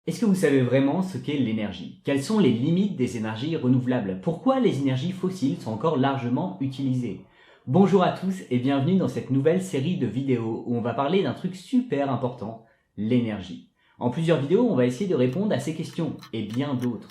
Est-ce que vous savez vraiment ce qu'est l'énergie? Quelles sont les limites des énergies renouvelables? Pourquoi les énergies fossiles sont encore largement utilisées? Bonjour à tous et bienvenue dans cette nouvelle série de vidéos où on va parler d'un truc super important, l'énergie. En plusieurs vidéos, on va essayer de répondre à ces questions et bien d'autres.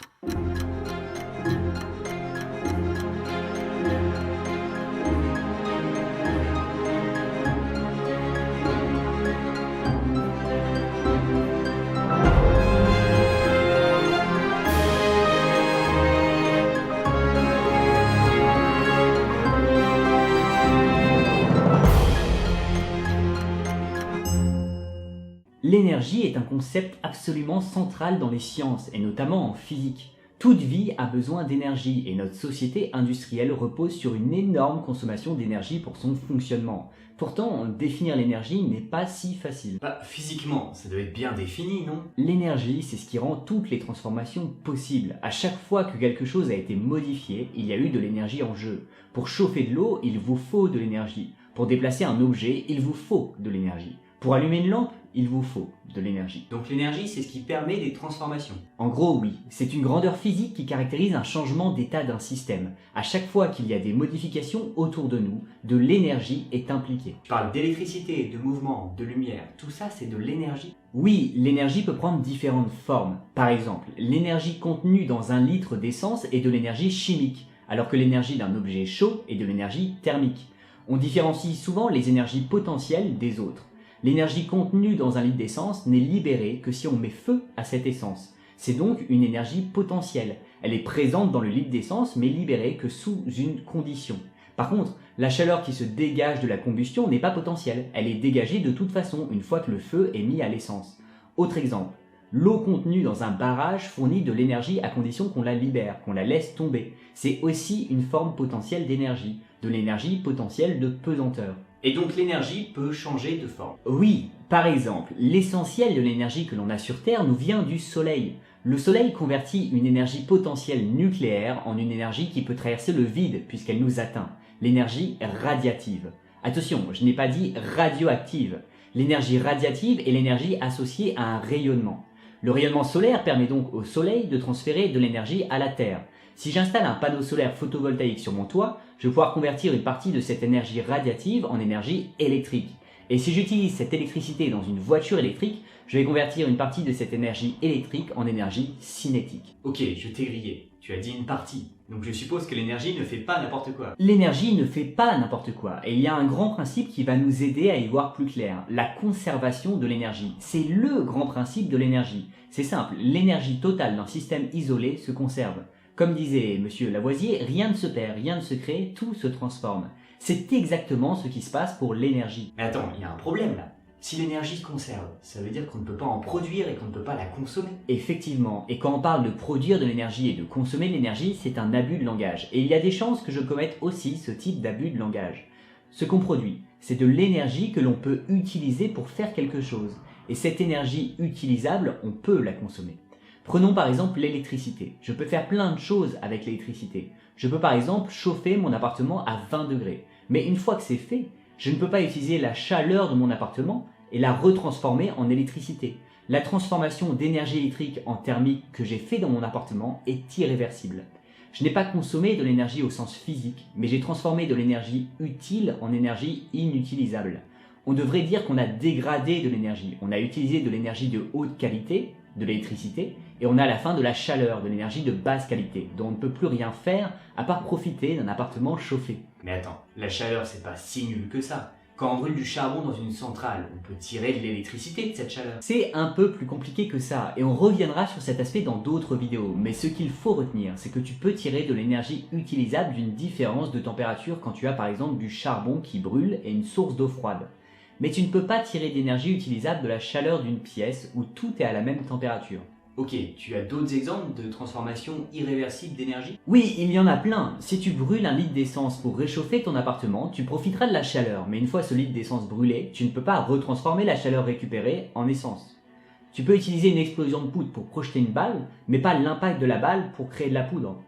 L'énergie est un concept absolument central dans les sciences, et notamment en physique. Toute vie a besoin d'énergie, et notre société industrielle repose sur une énorme consommation d'énergie pour son fonctionnement. Pourtant, définir l'énergie n'est pas si facile. Physiquement, ça doit être bien défini, non? L'énergie, c'est ce qui rend toutes les transformations possibles. À chaque fois que quelque chose a été modifié, il y a eu de l'énergie en jeu. Pour chauffer de l'eau, il vous faut de l'énergie. Pour déplacer un objet, il vous faut de l'énergie. Pour allumer une lampe, il vous faut de l'énergie. Donc l'énergie, c'est ce qui permet des transformations. En gros, oui, c'est une grandeur physique qui caractérise un changement d'état d'un système. À chaque fois qu'il y a des modifications autour de nous, de l'énergie est impliquée. Je parle d'électricité, de mouvement, de lumière, tout ça c'est de l'énergie. Oui, l'énergie peut prendre différentes formes. Par exemple, l'énergie contenue dans un litre d'essence est de l'énergie chimique, alors que l'énergie d'un objet chaud est de l'énergie thermique. On différencie souvent les énergies potentielles des autres. L'énergie contenue dans un litre d'essence n'est libérée que si on met feu à cette essence. C'est donc une énergie potentielle. Elle est présente dans le litre d'essence mais libérée que sous une condition. Par contre, la chaleur qui se dégage de la combustion n'est pas potentielle. Elle est dégagée de toute façon une fois que le feu est mis à l'essence. Autre exemple, l'eau contenue dans un barrage fournit de l'énergie à condition qu'on la libère, qu'on la laisse tomber. C'est aussi une forme potentielle d'énergie, de l'énergie potentielle de pesanteur. Et donc l'énergie peut changer de forme. Oui, par exemple, l'essentiel de l'énergie que l'on a sur Terre nous vient du Soleil. Le Soleil convertit une énergie potentielle nucléaire en une énergie qui peut traverser le vide puisqu'elle nous atteint, l'énergie radiative. Attention, je n'ai pas dit radioactive. L'énergie radiative est l'énergie associée à un rayonnement. Le rayonnement solaire permet donc au Soleil de transférer de l'énergie à la Terre. Si j'installe un panneau solaire photovoltaïque sur mon toit, je vais pouvoir convertir une partie de cette énergie radiative en énergie électrique. Et si j'utilise cette électricité dans une voiture électrique, je vais convertir une partie de cette énergie électrique en énergie cinétique. Ok, je t'ai grillé. Tu as dit une partie. Donc je suppose que l'énergie ne fait pas n'importe quoi. L'énergie ne fait pas n'importe quoi. Et il y a un grand principe qui va nous aider à y voir plus clair. La conservation de l'énergie. C'est le grand principe de l'énergie. C'est simple, l'énergie totale d'un système isolé se conserve. Comme disait Monsieur Lavoisier, rien ne se perd, rien ne se crée, tout se transforme. C'est exactement ce qui se passe pour l'énergie. Mais attends, il y a un problème là. Si l'énergie se conserve, ça veut dire qu'on ne peut pas en produire et qu'on ne peut pas la consommer. Effectivement, et quand on parle de produire de l'énergie et de consommer de l'énergie, c'est un abus de langage. Et il y a des chances que je commette aussi ce type d'abus de langage. Ce qu'on produit, c'est de l'énergie que l'on peut utiliser pour faire quelque chose. Et cette énergie utilisable, on peut la consommer. Prenons par exemple l'électricité. Je peux faire plein de choses avec l'électricité. Je peux par exemple chauffer mon appartement à 20 degrés. Mais une fois que c'est fait, je ne peux pas utiliser la chaleur de mon appartement et la retransformer en électricité. La transformation d'énergie électrique en thermique que j'ai fait dans mon appartement est irréversible. Je n'ai pas consommé de l'énergie au sens physique, mais j'ai transformé de l'énergie utile en énergie inutilisable. On devrait dire qu'on a dégradé de l'énergie. On a utilisé de l'énergie de haute qualité, de l'électricité, et on a à la fin de la chaleur, de l'énergie de basse qualité, dont on ne peut plus rien faire à part profiter d'un appartement chauffé. Mais attends, la chaleur c'est pas si nul que ça. Quand on brûle du charbon dans une centrale, on peut tirer de l'électricité de cette chaleur. C'est un peu plus compliqué que ça, et on reviendra sur cet aspect dans d'autres vidéos, mais ce qu'il faut retenir, c'est que tu peux tirer de l'énergie utilisable d'une différence de température quand tu as par exemple du charbon qui brûle et une source d'eau froide. Mais tu ne peux pas tirer d'énergie utilisable de la chaleur d'une pièce où tout est à la même température. Ok, tu as d'autres exemples de transformation irréversible d'énergie? Oui, il y en a plein. Si tu brûles un litre d'essence pour réchauffer ton appartement, tu profiteras de la chaleur, mais une fois ce litre d'essence brûlé, tu ne peux pas retransformer la chaleur récupérée en essence. Tu peux utiliser une explosion de poudre pour projeter une balle, mais pas l'impact de la balle pour créer de la poudre.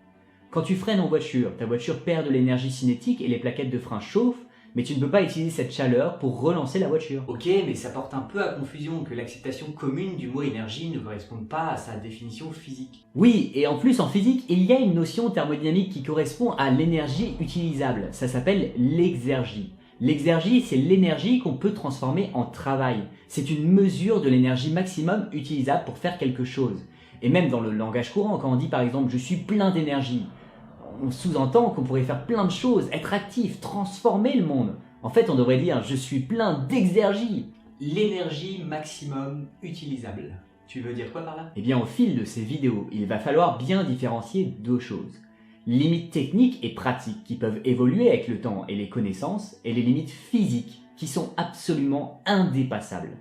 Quand tu freines en voiture, ta voiture perd de l'énergie cinétique et les plaquettes de frein chauffent, mais tu ne peux pas utiliser cette chaleur pour relancer la voiture. Ok, mais ça porte un peu à confusion que l'acceptation commune du mot énergie ne corresponde pas à sa définition physique. Oui, et en plus en physique, il y a une notion thermodynamique qui correspond à l'énergie utilisable. Ça s'appelle l'exergie. L'exergie, c'est l'énergie qu'on peut transformer en travail. C'est une mesure de l'énergie maximum utilisable pour faire quelque chose. Et même dans le langage courant, quand on dit par exemple « je suis plein d'énergie », on sous-entend qu'on pourrait faire plein de choses, être actif, transformer le monde. En fait, on devrait dire « je suis plein d'exergie ». L'énergie maximum utilisable. Tu veux dire quoi par là? Eh bien, au fil de ces vidéos, il va falloir bien différencier deux choses. Les limites techniques et pratiques qui peuvent évoluer avec le temps et les connaissances, et les limites physiques qui sont absolument indépassables.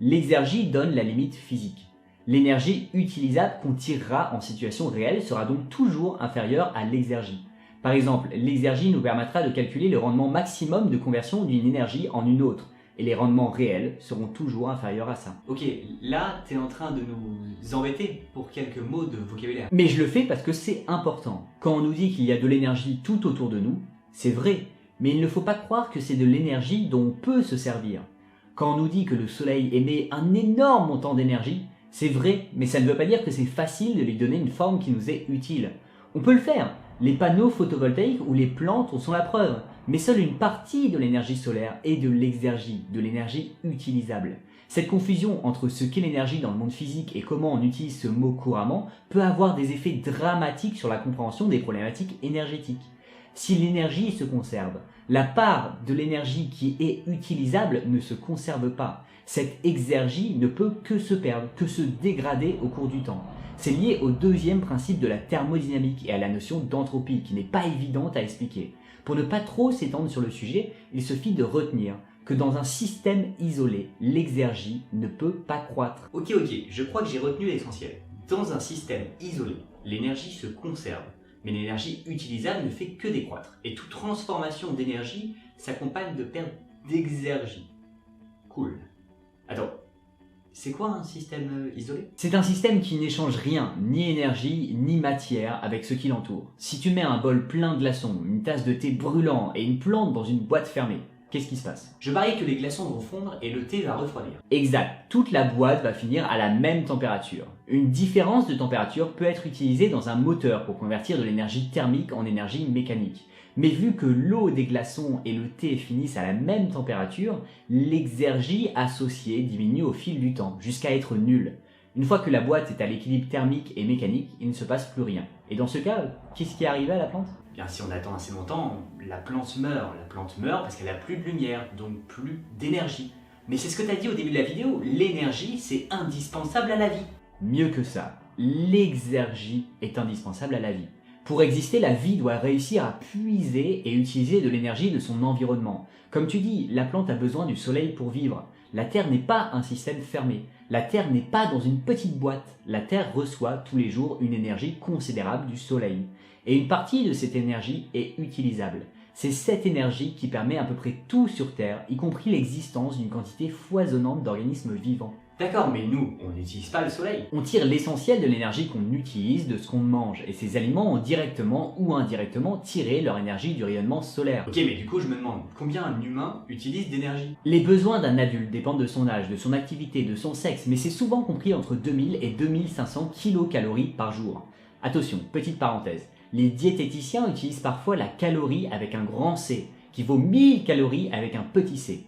L'exergie donne la limite physique. L'énergie utilisable qu'on tirera en situation réelle sera donc toujours inférieure à l'exergie. Par exemple, l'exergie nous permettra de calculer le rendement maximum de conversion d'une énergie en une autre, et les rendements réels seront toujours inférieurs à ça. Ok, là, t'es en train de nous embêter pour quelques mots de vocabulaire. Mais je le fais parce que c'est important. Quand on nous dit qu'il y a de l'énergie tout autour de nous, c'est vrai, mais il ne faut pas croire que c'est de l'énergie dont on peut se servir. Quand on nous dit que le soleil émet un énorme montant d'énergie, c'est vrai, mais ça ne veut pas dire que c'est facile de lui donner une forme qui nous est utile. On peut le faire. Les panneaux photovoltaïques ou les plantes en sont la preuve. Mais seule une partie de l'énergie solaire est de l'exergie, de l'énergie utilisable. Cette confusion entre ce qu'est l'énergie dans le monde physique et comment on utilise ce mot couramment peut avoir des effets dramatiques sur la compréhension des problématiques énergétiques. Si l'énergie se conserve, la part de l'énergie qui est utilisable ne se conserve pas. Cette exergie ne peut que se perdre, que se dégrader au cours du temps. C'est lié au deuxième principe de la thermodynamique et à la notion d'entropie qui n'est pas évidente à expliquer. Pour ne pas trop s'étendre sur le sujet, il suffit de retenir que dans un système isolé, l'exergie ne peut pas croître. Ok, je crois que j'ai retenu l'essentiel. Dans un système isolé, l'énergie se conserve, mais l'énergie utilisable ne fait que décroître. Et toute transformation d'énergie s'accompagne de perte d'exergie. Cool. Attends, c'est quoi un système isolé? C'est un système qui n'échange rien, ni énergie, ni matière, avec ce qui l'entoure. Si tu mets un bol plein de glaçons, une tasse de thé brûlant et une plante dans une boîte fermée, qu'est-ce qui se passe? Je parie que les glaçons vont fondre et le thé va refroidir. Exact, toute la boîte va finir à la même température. Une différence de température peut être utilisée dans un moteur pour convertir de l'énergie thermique en énergie mécanique. Mais vu que l'eau des glaçons et le thé finissent à la même température, l'exergie associée diminue au fil du temps, jusqu'à être nulle. Une fois que la boîte est à l'équilibre thermique et mécanique, il ne se passe plus rien. Et dans ce cas, qu'est-ce qui est arrivé à la plante? Bien, si on attend assez longtemps, la plante meurt. La plante meurt parce qu'elle a plus de lumière, donc plus d'énergie. Mais c'est ce que tu as dit au début de la vidéo, l'énergie c'est indispensable à la vie. Mieux que ça, l'exergie est indispensable à la vie. Pour exister, la vie doit réussir à puiser et utiliser de l'énergie de son environnement. Comme tu dis, la plante a besoin du soleil pour vivre. La Terre n'est pas un système fermé. La Terre n'est pas dans une petite boîte. La Terre reçoit tous les jours une énergie considérable du soleil. Et une partie de cette énergie est utilisable. C'est cette énergie qui permet à peu près tout sur Terre, y compris l'existence d'une quantité foisonnante d'organismes vivants. D'accord, mais nous, on n'utilise pas le soleil. On tire l'essentiel de l'énergie qu'on utilise de ce qu'on mange, et ces aliments ont directement ou indirectement tiré leur énergie du rayonnement solaire. Ok, mais du coup, je me demande, combien un humain utilise d'énergie? Les besoins d'un adulte dépendent de son âge, de son activité, de son sexe, mais c'est souvent compris entre 2000 et 2500 kilocalories par jour. Attention, petite parenthèse, les diététiciens utilisent parfois la calorie avec un grand C, qui vaut 1000 calories avec un petit c.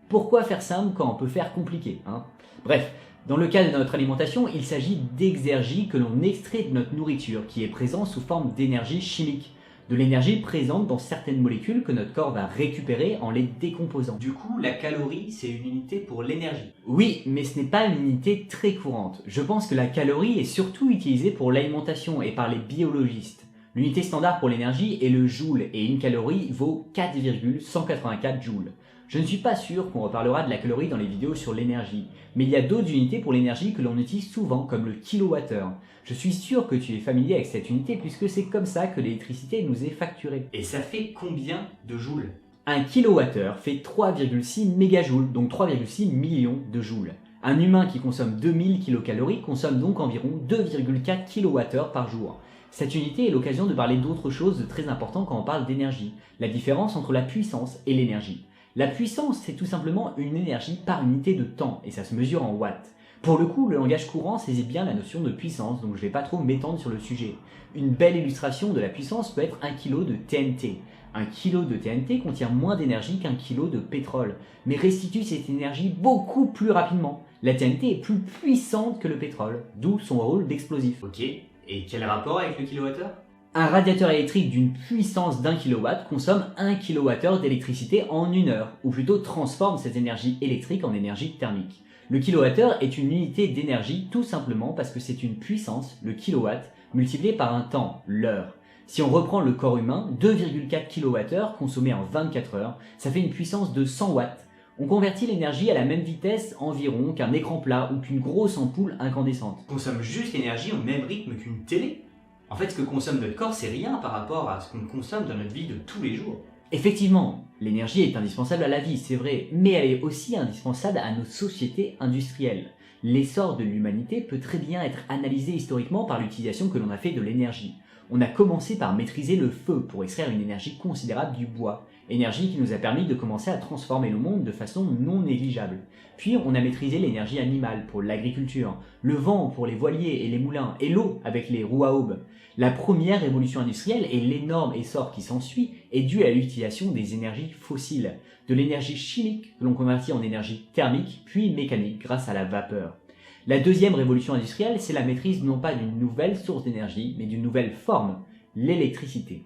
Pourquoi faire simple quand on peut faire compliqué, hein? Bref, dans le cas de notre alimentation, il s'agit d'exergie que l'on extrait de notre nourriture, qui est présente sous forme d'énergie chimique, de l'énergie présente dans certaines molécules que notre corps va récupérer en les décomposant. Du coup, la calorie, c'est une unité pour l'énergie. Oui, mais ce n'est pas une unité très courante. Je pense que la calorie est surtout utilisée pour l'alimentation et par les biologistes. L'unité standard pour l'énergie est le joule, et une calorie vaut 4,184 joules. Je ne suis pas sûr qu'on reparlera de la calorie dans les vidéos sur l'énergie, mais il y a d'autres unités pour l'énergie que l'on utilise souvent, comme le kilowattheure. Je suis sûr que tu es familier avec cette unité puisque c'est comme ça que l'électricité nous est facturée. Et ça fait combien de joules? Un kilowattheure fait 3,6 mégajoules, donc 3,6 millions de joules. Un humain qui consomme 2000 kilocalories consomme donc environ 2,4 kWh par jour. Cette unité est l'occasion de parler d'autre chose de très important quand on parle d'énergie, la différence entre la puissance et l'énergie. La puissance, c'est tout simplement une énergie par unité de temps, et ça se mesure en watts. Pour le coup, le langage courant saisit bien la notion de puissance, donc je ne vais pas trop m'étendre sur le sujet. Une belle illustration de la puissance peut être 1 kg de TNT. 1 kg de TNT contient moins d'énergie qu'un kilo de pétrole, mais restitue cette énergie beaucoup plus rapidement. La TNT est plus puissante que le pétrole, d'où son rôle d'explosif. Ok, et quel rapport avec le kilowattheure? Un radiateur électrique d'une puissance d'1 kW consomme 1 kWh d'électricité en 1 heure, ou plutôt transforme cette énergie électrique en énergie thermique. Le kilowattheure est une unité d'énergie tout simplement parce que c'est une puissance, le kilowatt, multiplié par un temps, l'heure. Si on reprend le corps humain, 2,4 kWh consommés en 24 heures, ça fait une puissance de 100 watts. On convertit l'énergie à la même vitesse environ qu'un écran plat ou qu'une grosse ampoule incandescente. On consomme juste l'énergie au même rythme qu'une télé. En fait, ce que consomme notre corps, c'est rien par rapport à ce qu'on consomme dans notre vie de tous les jours. Effectivement, l'énergie est indispensable à la vie, c'est vrai, mais elle est aussi indispensable à nos sociétés industrielles. L'essor de l'humanité peut très bien être analysé historiquement par l'utilisation que l'on a fait de l'énergie. On a commencé par maîtriser le feu pour extraire une énergie considérable du bois, énergie qui nous a permis de commencer à transformer le monde de façon non négligeable. Puis on a maîtrisé l'énergie animale pour l'agriculture, le vent pour les voiliers et les moulins, et l'eau avec les roues à aubes. La première révolution industrielle et l'énorme essor qui s'ensuit est due à l'utilisation des énergies fossiles, de l'énergie chimique que l'on convertit en énergie thermique puis mécanique grâce à la vapeur. La deuxième révolution industrielle, c'est la maîtrise non pas d'une nouvelle source d'énergie, mais d'une nouvelle forme, l'électricité.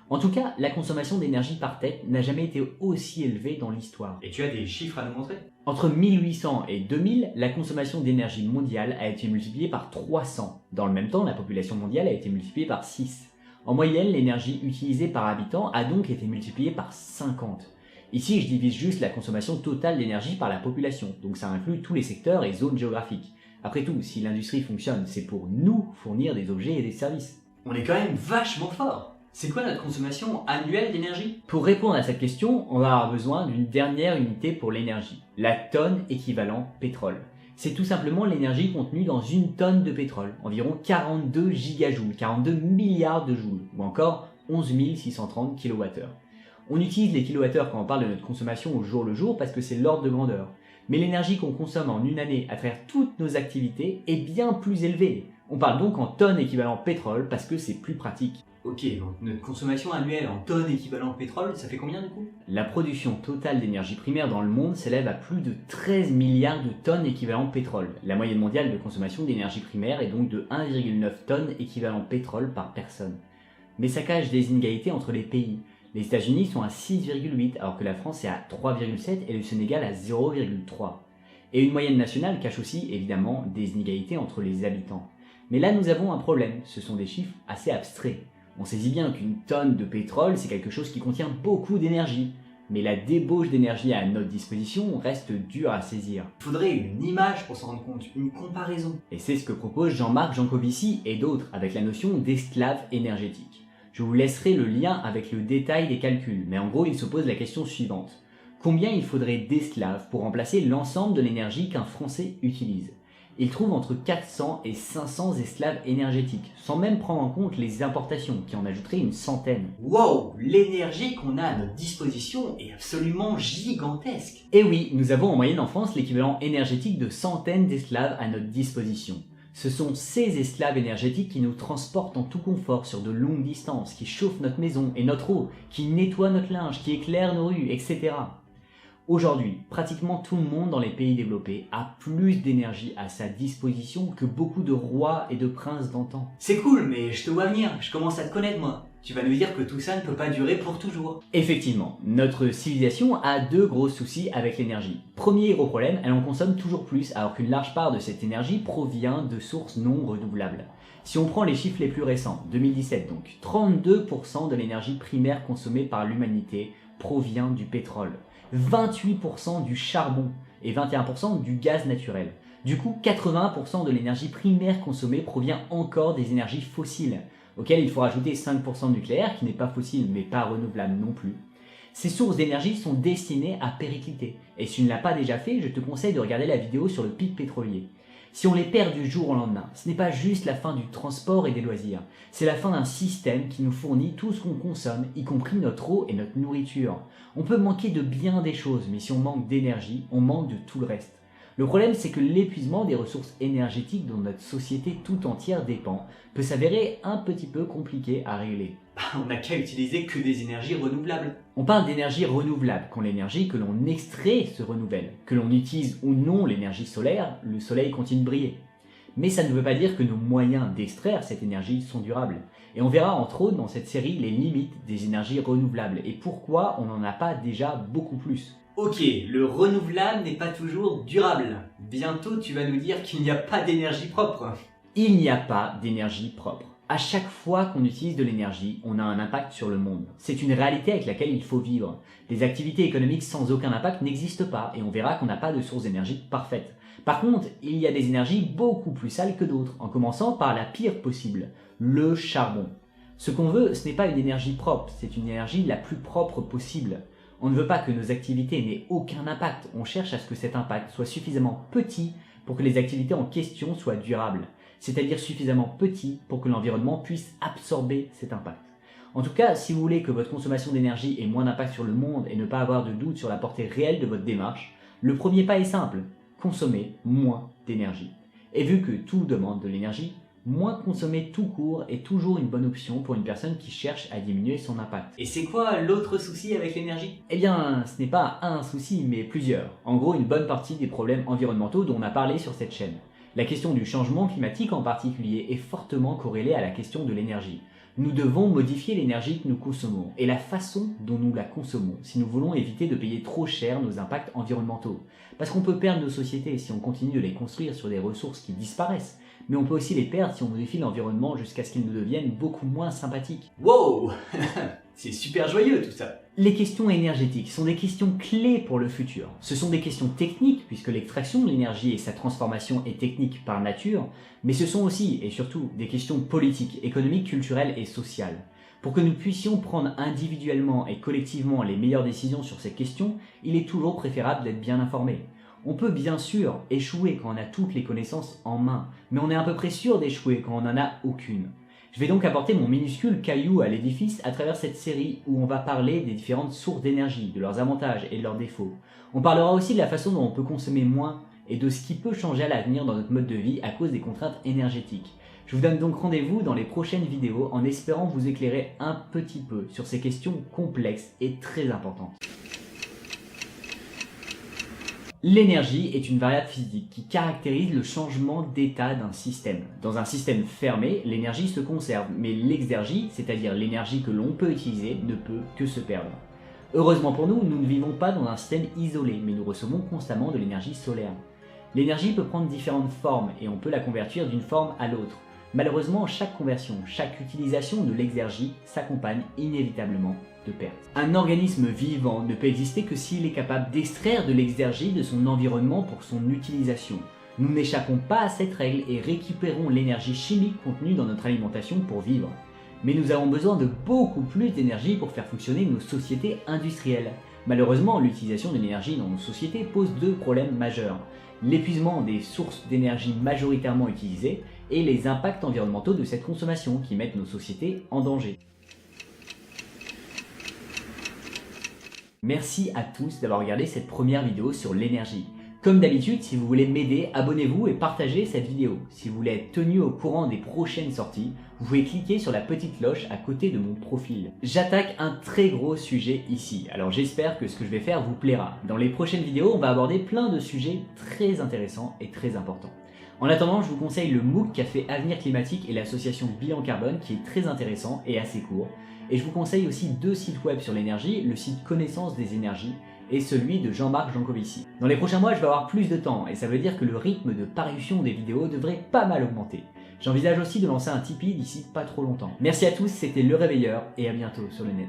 En tout cas, la consommation d'énergie par tête n'a jamais été aussi élevée dans l'histoire. Et tu as des chiffres à nous montrer? Entre 1800 et 2000, la consommation d'énergie mondiale a été multipliée par 300. Dans le même temps, la population mondiale a été multipliée par 6. En moyenne, l'énergie utilisée par habitant a donc été multipliée par 50. Ici, je divise juste la consommation totale d'énergie par la population, donc ça inclut tous les secteurs et zones géographiques. Après tout, si l'industrie fonctionne, c'est pour nous fournir des objets et des services. On est quand même vachement fort. C'est quoi notre consommation annuelle d'énergie? Pour répondre à cette question, on va avoir besoin d'une dernière unité pour l'énergie, la tonne équivalent pétrole. C'est tout simplement l'énergie contenue dans une tonne de pétrole, environ 42 gigajoules, 42 milliards de joules, ou encore 11 630 kWh. On utilise les kilowattheures quand on parle de notre consommation au jour le jour parce que c'est l'ordre de grandeur. Mais l'énergie qu'on consomme en une année à travers toutes nos activités est bien plus élevée. On parle donc en tonnes équivalent pétrole parce que c'est plus pratique. Ok, donc notre consommation annuelle en tonnes équivalent pétrole, ça fait combien du coup? La production totale d'énergie primaire dans le monde s'élève à plus de 13 milliards de tonnes équivalent pétrole. La moyenne mondiale de consommation d'énergie primaire est donc de 1,9 tonnes équivalent pétrole par personne. Mais ça cache des inégalités entre les pays. Les États-Unis sont à 6,8 alors que la France est à 3,7 et le Sénégal à 0,3. Et une moyenne nationale cache aussi évidemment des inégalités entre les habitants. Mais là nous avons un problème, ce sont des chiffres assez abstraits. On saisit bien qu'une tonne de pétrole c'est quelque chose qui contient beaucoup d'énergie. Mais la débauche d'énergie à notre disposition reste dure à saisir. Il faudrait une image pour s'en rendre compte, une comparaison. Et c'est ce que propose Jean-Marc Jancovici et d'autres avec la notion d'esclave énergétique. Je vous laisserai le lien avec le détail des calculs, mais en gros il se pose la question suivante. Combien il faudrait d'esclaves pour remplacer l'ensemble de l'énergie qu'un Français utilise? Il trouve entre 400 et 500 esclaves énergétiques, sans même prendre en compte les importations, qui en ajouteraient une centaine. Wow, l'énergie qu'on a à notre disposition est absolument gigantesque. Et oui, nous avons en moyenne en France l'équivalent énergétique de centaines d'esclaves à notre disposition. Ce sont ces esclaves énergétiques qui nous transportent en tout confort sur de longues distances, qui chauffent notre maison et notre eau, qui nettoient notre linge, qui éclairent nos rues, etc. Aujourd'hui, pratiquement tout le monde dans les pays développés a plus d'énergie à sa disposition que beaucoup de rois et de princes d'antan. C'est cool, mais je te vois venir, je commence à te connaître moi. Tu vas nous dire que tout ça ne peut pas durer pour toujours. Effectivement, notre civilisation a deux gros soucis avec l'énergie. Premier gros problème, elle en consomme toujours plus alors qu'une large part de cette énergie provient de sources non renouvelables. Si on prend les chiffres les plus récents, 2017 donc, 32% de l'énergie primaire consommée par l'humanité provient du pétrole, 28% du charbon et 21% du gaz naturel. Du coup, 80% de l'énergie primaire consommée provient encore des énergies fossiles, auxquelles il faut rajouter 5% de nucléaire, qui n'est pas fossile mais pas renouvelable non plus. Ces sources d'énergie sont destinées à péricliter, et si tu ne l'as pas déjà fait, je te conseille de regarder la vidéo sur le pic pétrolier. Si on les perd du jour au lendemain, ce n'est pas juste la fin du transport et des loisirs, c'est la fin d'un système qui nous fournit tout ce qu'on consomme, y compris notre eau et notre nourriture. On peut manquer de bien des choses, mais si on manque d'énergie, on manque de tout le reste. Le problème, c'est que l'épuisement des ressources énergétiques dont notre société tout entière dépend peut s'avérer un petit peu compliqué à régler. On n'a qu'à utiliser que des énergies renouvelables. On parle d'énergie renouvelable quand l'énergie que l'on extrait se renouvelle. Que l'on utilise ou non l'énergie solaire, le soleil continue de briller. Mais ça ne veut pas dire que nos moyens d'extraire cette énergie sont durables. Et on verra entre autres dans cette série les limites des énergies renouvelables et pourquoi on n'en a pas déjà beaucoup plus. Ok, le renouvelable n'est pas toujours durable. Bientôt tu vas nous dire qu'il n'y a pas d'énergie propre. Il n'y a pas d'énergie propre. À chaque fois qu'on utilise de l'énergie, on a un impact sur le monde. C'est une réalité avec laquelle il faut vivre. Les activités économiques sans aucun impact n'existent pas et on verra qu'on n'a pas de source d'énergie parfaite. Par contre, il y a des énergies beaucoup plus sales que d'autres, en commençant par la pire possible, le charbon. Ce qu'on veut, ce n'est pas une énergie propre, c'est une énergie la plus propre possible. On ne veut pas que nos activités n'aient aucun impact, on cherche à ce que cet impact soit suffisamment petit pour que les activités en question soient durables, c'est-à-dire suffisamment petit pour que l'environnement puisse absorber cet impact. En tout cas, si vous voulez que votre consommation d'énergie ait moins d'impact sur le monde et ne pas avoir de doute sur la portée réelle de votre démarche, le premier pas est simple, consommer moins d'énergie. Et vu que tout demande de l'énergie, moins consommer tout court est toujours une bonne option pour une personne qui cherche à diminuer son impact. Et c'est quoi l'autre souci avec l'énergie? Eh bien, ce n'est pas un souci, mais plusieurs. En gros, une bonne partie des problèmes environnementaux dont on a parlé sur cette chaîne. La question du changement climatique en particulier est fortement corrélée à la question de l'énergie. Nous devons modifier l'énergie que nous consommons et la façon dont nous la consommons si nous voulons éviter de payer trop cher nos impacts environnementaux. Parce qu'on peut perdre nos sociétés si on continue de les construire sur des ressources qui disparaissent, mais on peut aussi les perdre si on modifie l'environnement jusqu'à ce qu'il nous devienne beaucoup moins sympathique. Wow. C'est super joyeux tout ça. Les questions énergétiques sont des questions clés pour le futur. Ce sont des questions techniques, puisque l'extraction de l'énergie et sa transformation est technique par nature, mais ce sont aussi, et surtout, des questions politiques, économiques, culturelles et sociales. Pour que nous puissions prendre individuellement et collectivement les meilleures décisions sur ces questions, il est toujours préférable d'être bien informé. On peut bien sûr échouer quand on a toutes les connaissances en main, mais on est à peu près sûr d'échouer quand on n'en a aucune. Je vais donc apporter mon minuscule caillou à l'édifice à travers cette série où on va parler des différentes sources d'énergie, de leurs avantages et de leurs défauts. On parlera aussi de la façon dont on peut consommer moins et de ce qui peut changer à l'avenir dans notre mode de vie à cause des contraintes énergétiques. Je vous donne donc rendez-vous dans les prochaines vidéos en espérant vous éclairer un petit peu sur ces questions complexes et très importantes. L'énergie est une variable physique qui caractérise le changement d'état d'un système. Dans un système fermé, l'énergie se conserve, mais l'exergie, c'est-à-dire l'énergie que l'on peut utiliser, ne peut que se perdre. Heureusement pour nous, nous ne vivons pas dans un système isolé, mais nous recevons constamment de l'énergie solaire. L'énergie peut prendre différentes formes et on peut la convertir d'une forme à l'autre. Malheureusement, chaque conversion, chaque utilisation de l'exergie s'accompagne inévitablement de pertes. Un organisme vivant ne peut exister que s'il est capable d'extraire de l'exergie de son environnement pour son utilisation. Nous n'échappons pas à cette règle et récupérons l'énergie chimique contenue dans notre alimentation pour vivre. Mais nous avons besoin de beaucoup plus d'énergie pour faire fonctionner nos sociétés industrielles. Malheureusement, l'utilisation de l'énergie dans nos sociétés pose deux problèmes majeurs. L'épuisement des sources d'énergie majoritairement utilisées et les impacts environnementaux de cette consommation qui mettent nos sociétés en danger. Merci à tous d'avoir regardé cette première vidéo sur l'énergie. Comme d'habitude, si vous voulez m'aider, abonnez-vous et partagez cette vidéo. Si vous voulez être tenu au courant des prochaines sorties, vous pouvez cliquer sur la petite cloche à côté de mon profil. J'attaque un très gros sujet ici, alors j'espère que ce que je vais faire vous plaira. Dans les prochaines vidéos, on va aborder plein de sujets très intéressants et très importants. En attendant, je vous conseille le MOOC qu'a fait Avenir Climatique et l'association Bilan Carbone qui est très intéressant et assez court. Et je vous conseille aussi deux sites web sur l'énergie, le site Connaissance des énergies et celui de Jean-Marc Jancovici. Dans les prochains mois, je vais avoir plus de temps et ça veut dire que le rythme de parution des vidéos devrait pas mal augmenter. J'envisage aussi de lancer un Tipeee d'ici pas trop longtemps. Merci à tous, c'était Le Réveilleur et à bientôt sur le net.